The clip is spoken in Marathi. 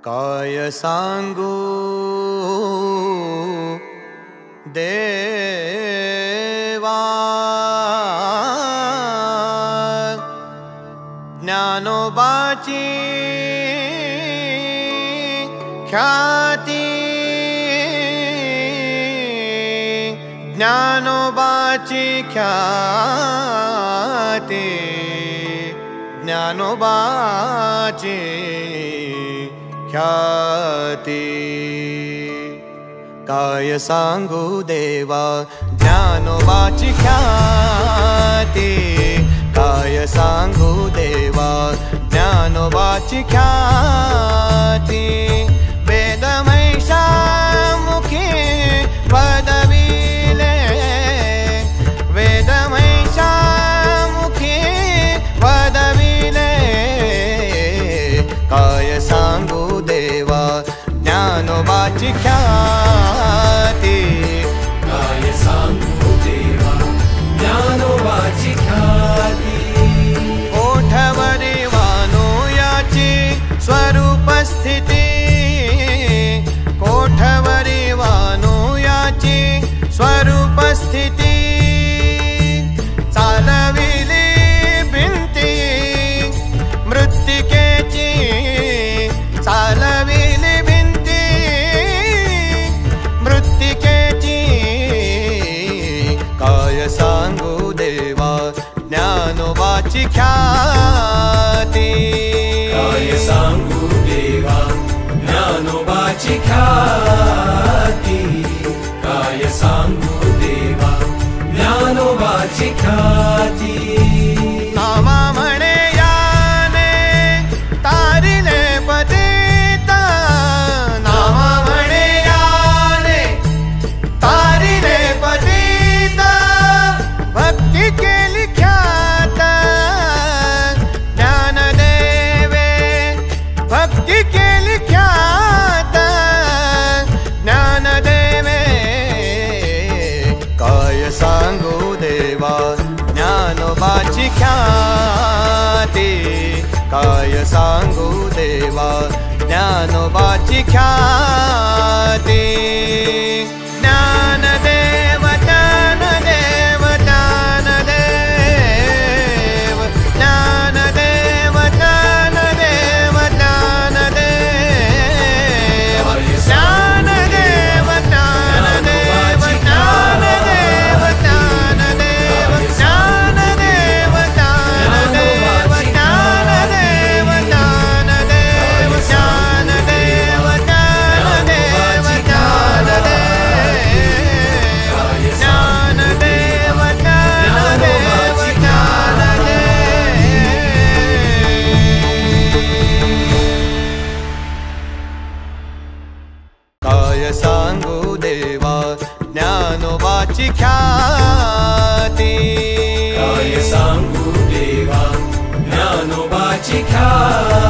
काय सांगू देवा ज्ञानोबाची ख्याती, ज्ञानोबाची ख्याती, ज्ञानोबाची ख्याती। काय सांगू देवा ज्ञानोबाची ख्याती, काय सांगू देवा ज्ञानोबाची ख्याती। वेदमहिषामुखी पदविले, वेदमहिषामुखी पदविले। काय सांगू देवा ज्ञानोबाची ख्याती, काय सांगू देवा ज्ञानोबाची ख्याती। ओठवरी वानुयाची स्वरूप स्थिती, कोठवरी वानुयाची स्वरूप स्थिती। चालविली भिंती मृत्तिकेची, चालविली भिंती मृत्तिकेची। काय सांगू देवा ज्ञानोबाची ख्याती, काय सांगू देवा ज्ञानोबाची ख्याती। काय सांगू देवा ज्ञानोबाची ख्याती। नामा म्हणे याने तारिले पतित, नामा म्हणे याने तारिले पतित। भक्ती केली ख्यात ज्ञानदेवे, भक्ती केली ख्यात ज्ञानदेवे। काय सांगू देवा ज्ञानोबाची ख्याती, काय सांगू देवा ज्ञानोबाची ख्याती। ज्ञानदेव ज्ञानदेव ज्ञानदेव, ज्ञानदेव ज्ञानदेव ज्ञानदेव, ज्ञानदेव ज्ञानदेव ज्ञानदेव, ज्ञानदेव ज्ञानदेव ज्ञानदेव, ज्ञानदेव ज्ञानदेव ज्ञानदेव, ज्ञानदेव ज्ञानदेव काय सांगू देवा ज्ञानोबाची ख्याती, काय सांगू देवा ज्ञानोबाची ख्याती।